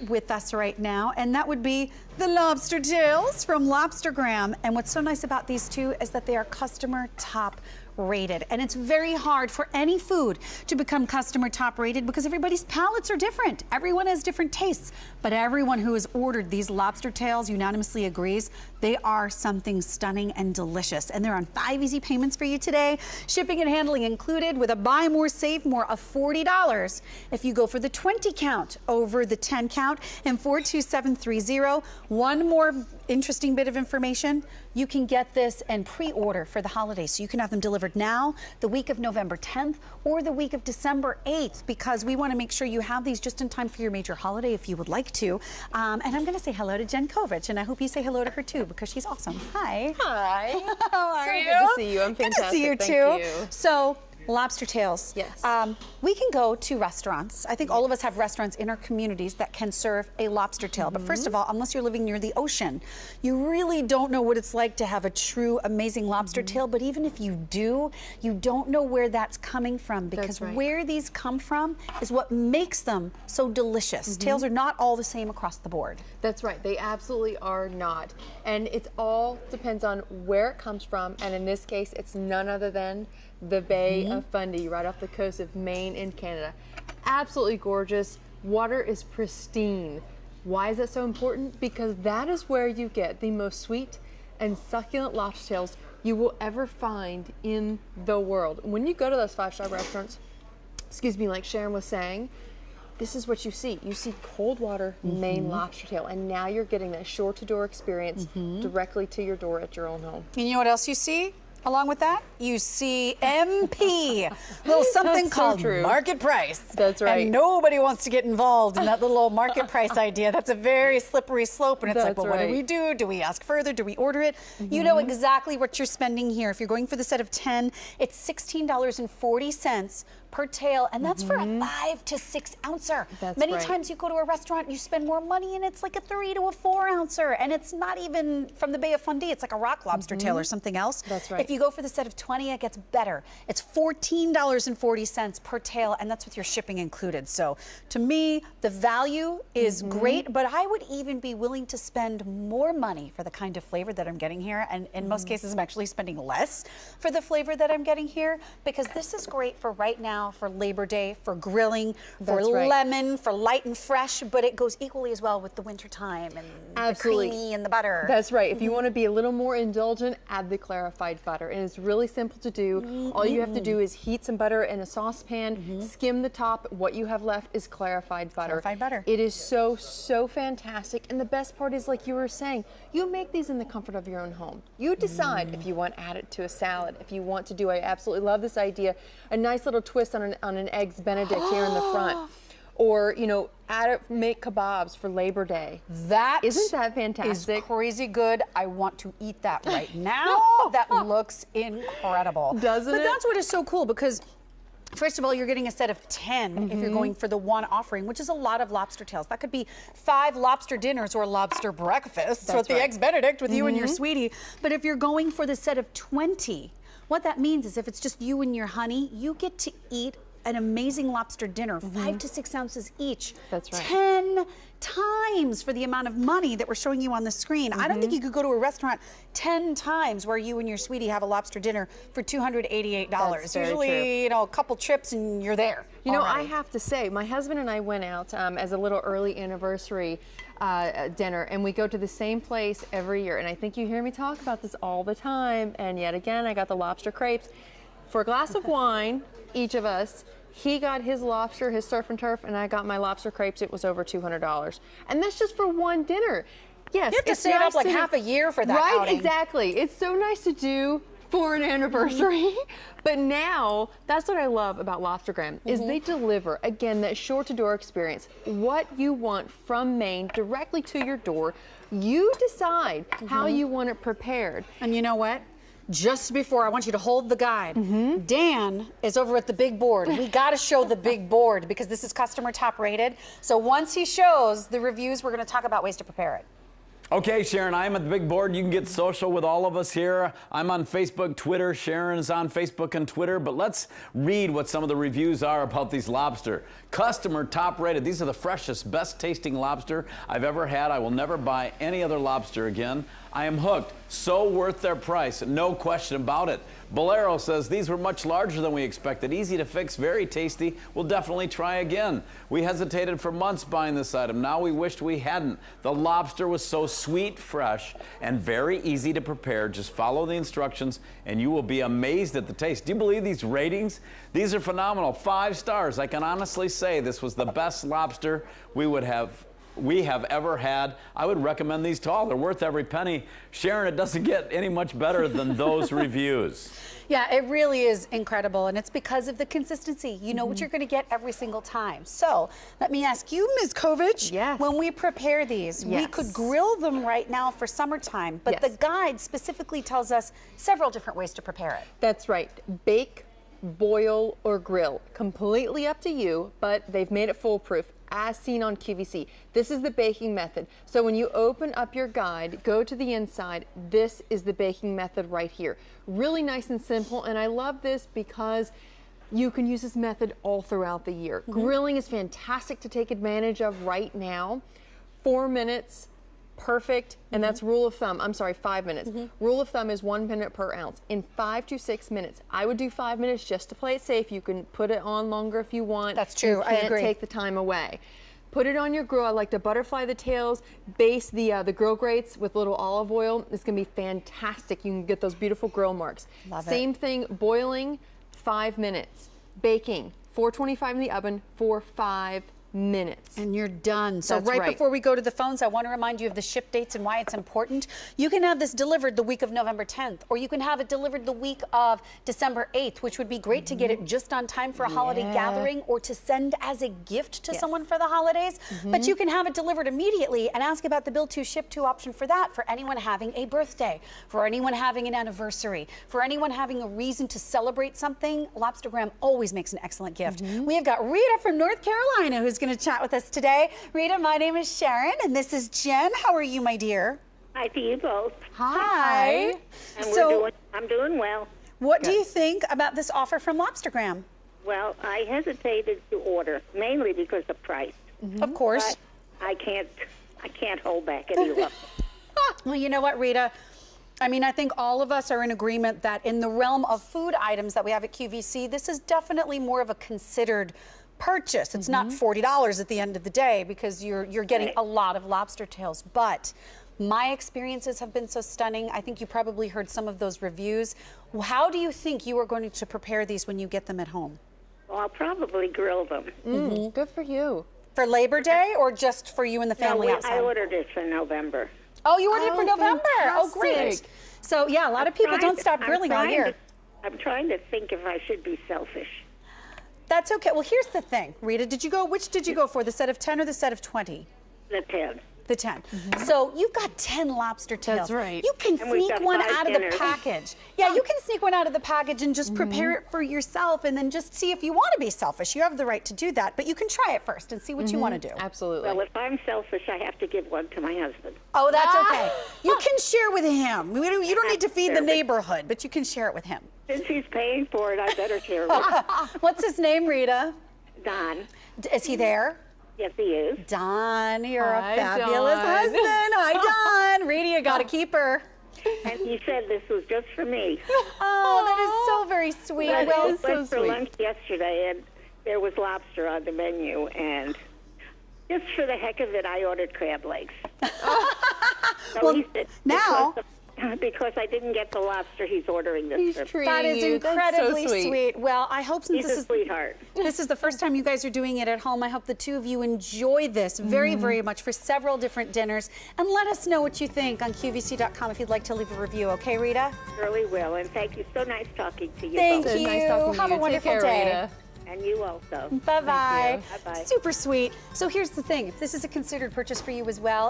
with us right now, and that would be the lobster tails from Lobstergram. And what's so nice about these two is that they are customer top rated. And it's very hard for any food to become customer top rated because everybody's palates are different. Everyone has different tastes. But everyone who has ordered these lobster tails unanimously agrees they are something stunning and delicious. And they're on 5 easy payments for you today. Shipping and handling included with a buy more, save more of $40 if you go for the 20 count over the 10 count and 42730. One more interesting bit of information. You can get this and pre-order for the holidays. So you can have them delivered now, the week of November 10th, or the week of December 8th, because we want to make sure you have these just in time for your major holiday if you would like to. And I'm going to say hello to Jen Kovich, and I hope you say hello to her too, because she's awesome. Hi. Hi. How are you? Good to see you. I'm fantastic. Good to see you Thank too. you. So, lobster tails. Yes. We can go to restaurants. I think all of us have restaurants in our communities that can serve a lobster tail. But first of all, unless you're living near the ocean, you really don't know what it's like to have a true amazing lobster tail. But even if you do, you don't know where that's coming from, because where these come from is what makes them so delicious. Tails are not all the same across the board. That's right. They absolutely are not. And it all depends on where it comes from. And in this case, it's none other than the Bay of Fundy, right off the coast of Maine in Canada. Absolutely gorgeous. Water is pristine. Why is that so important? Because that is where you get the most sweet and succulent lobster tails you will ever find in the world. When you go to those 5-star restaurants, excuse me, like Sharon was saying, this is what you see. You see cold water Maine lobster tail, and now you're getting that shore-to-door experience directly to your door at your own home. And you know what else you see? Along with that, you see MP, little something called market price. That's right. And nobody wants to get involved in that little market price idea. That's a very slippery slope. And it's like, well, what do we do? Do we ask further? Do we order it? You know exactly what you're spending here. If you're going for the set of 10, it's $16.40 per tail, and that's for a 5 to 6 ouncer. Many times you go to a restaurant, you spend more money, and it's like a 3 to a 4 ouncer, and it's not even from the Bay of Fundy. It's like a rock lobster tail or something else. That's right. If you go for the set of 20, it gets better. It's $14.40 per tail, and that's with your shipping included. So to me, the value is great, but I would even be willing to spend more money for the kind of flavor that I'm getting here. And in most cases, I'm actually spending less for the flavor that I'm getting here, because this is great for right now, for Labor Day, for grilling, for lemon, for light and fresh, but it goes equally as well with the winter time and the creamy and the butter. That's right. If you want to be a little more indulgent, add the clarified butter. And it's really simple to do. All you have to do is heat some butter in a saucepan, skim the top. What you have left is clarified butter. Clarified butter. It is so, so fantastic. And the best part is, like you were saying, you make these in the comfort of your own home. You decide if you want to add it to a salad, if you want to do, I absolutely love this idea, a nice little twist on an eggs Benedict here in the front. Or, you know, make kebabs for Labor Day. Isn't that fantastic? Is crazy good. I want to eat that right now. That looks incredible. Doesn't it? But that's what is so cool, because first of all, you're getting a set of 10 if you're going for the one offering, which is a lot of lobster tails. That could be 5 lobster dinners or lobster breakfasts with the eggs Benedict with you and your sweetie. But if you're going for the set of 20, what that means is if it's just you and your honey, you get to eat an amazing lobster dinner, 5 to 6 ounces each. That's right. 10 times for the amount of money that we're showing you on the screen. I don't think you could go to a restaurant 10 times where you and your sweetie have a lobster dinner for $288. That's very Usually, true. you know, a couple trips and you're there. You know, I have to say, my husband and I went out as a little early anniversary dinner, and we go to the same place every year. And I think you hear me talk about this all the time. And yet again, I got the lobster crepes. For a glass of wine, each of us, he got his lobster, his surf and turf, and I got my lobster crepes. It was over $200. And that's just for one dinner. Yes, you have to save up like half a year for that outing. Right, exactly. It's so nice to do for an anniversary. But now, that's what I love about Lobstergram, is they deliver, again, that shore-to-door experience. What you want from Maine directly to your door. You decide how you want it prepared. And you know what? Just before, I want you to hold the guide. Dan is over at the big board. We got to show the big board because this is customer top rated. So once he shows the reviews, we're going to talk about ways to prepare it. Okay, Sharon, I'm at the big board. You can get social with all of us here. I'm on Facebook, Twitter. Sharon is on Facebook and Twitter. But let's read what some of the reviews are about these lobster. Customer top rated. These are the freshest, best tasting lobster I've ever had. I will never buy any other lobster again. I am hooked. So worth their price. No question about it. Bolero says these were much larger than we expected. Easy to fix, very tasty. We'll definitely try again. We hesitated for months buying this item. Now we wished we hadn't. The lobster was so sweet, fresh, and very easy to prepare. Just follow the instructions and you will be amazed at the taste. Do you believe these ratings? These are phenomenal. 5 stars. I can honestly say this was the best lobster we have ever had. I would recommend these to all. They're worth every penny. Sharon, it doesn't get any much better than those reviews. Yeah, it really is incredible, and it's because of the consistency. You know what you're going to get every single time. So let me ask you, Ms. Kovich, Yes. when we prepare these, we Yes. could grill them right now for summertime, but Yes. the guide specifically tells us several different ways to prepare it. That's right. Bake, boil, or grill. Completely up to you, but they've made it foolproof, as seen on QVC. This is the baking method. So when you open up your guide, go to the inside, this is the baking method right here. Really nice and simple, and I love this because you can use this method all throughout the year. Grilling is fantastic to take advantage of right now. 4 minutes, perfect, and that's rule of thumb. I'm sorry, 5 minutes. Rule of thumb is 1 minute per ounce. In 5 to 6 minutes, I would do 5 minutes just to play it safe. You can put it on longer if you want. That's true, You I can't agree. take the time away. Put it on your grill. I like to butterfly the tails, baste the grill grates with a little olive oil. It's gonna be fantastic. You can get those beautiful grill marks. Love it. Same thing, boiling, 5 minutes. Baking, 425 in the oven for 5 minutes. And you're done. So That's right right. before we go to the phones, I want to remind you of the ship dates and why it's important. You can have this delivered the week of November 10th, or you can have it delivered the week of December 8th, which would be great to get it just on time for a holiday gathering or to send as a gift to someone for the holidays. But you can have it delivered immediately and ask about the Bill to Ship To option for that for anyone having a birthday, for anyone having an anniversary, for anyone having a reason to celebrate something. Lobstergram always makes an excellent gift. We have got Rita from North Carolina who's going to chat with us today. Rita, my name is Sharon, and this is Jen. How are you, my dear? Hi to you both. Hi. And So, I'm doing well. what do you think about this offer from Lobstergram? Well, I hesitated to order mainly because of price. Of course. But I can't hold back any longer. Well, you know what, Rita? I mean, I think all of us are in agreement that in the realm of food items that we have at QVC, this is definitely more of a considered purchase. It's not $40 at the end of the day because you're getting Right. a lot of lobster tails. But my experiences have been so stunning. I think you probably heard some of those reviews. How do you think you are going to prepare these when you get them at home? Well, I'll probably grill them. Good for you. For Labor Day or just for you and the family outside? I ordered it for November. Oh, you ordered it for Oh, November. Oh, great. fantastic. So yeah, a lot of people don't stop grilling all year. I'm trying to think if I should be selfish. That's okay. Well, here's the thing, Rita. Which did you go for, the set of 10 or the set of 20? The 10. The 10. So you've got 10 lobster tails. That's right. You can And we've sneak got one 5 out of the dinners. package. Yeah, you can sneak one out of the package and just prepare it for yourself and then just see if you want to be selfish. You have the right to do that, but you can try it first and see what you want to do. Absolutely. Well, if I'm selfish, I have to give one to my husband. Oh, that's okay. You can share with him. You don't need to feed the Share with- neighborhood, but you can share it with him. Since he's paying for it, I better share with him. What's his name, Rita? Don. Is he there? Yes, he is. Don, you're Hi, a fabulous Don. husband. Hi, Don. Rita, you got to keep her. And he said this was just for me. Oh, that is so very sweet. I Well, so went for sweet. lunch yesterday, and there was lobster on the menu, and just for the heck of it, I ordered crab legs. So Well, he said, now- because I didn't get the lobster, he's ordering this He's for me. treating that is you. That's so incredibly sweet. sweet. Well, I hope since He's this a is sweetheart. this is the first time you guys are doing it at home, I hope the two of you enjoy this very, very much for several different dinners. And let us know what you think on QVC.com if you'd like to leave a review. Okay, Rita? Surely will, and thank you. So nice talking to you Thank both. you. Nice talking to Have a you. wonderful Take care, day. Rita. And you also. Bye-bye. Thank you. Bye-bye. Super sweet. So here's the thing. If this is a considered purchase for you as well,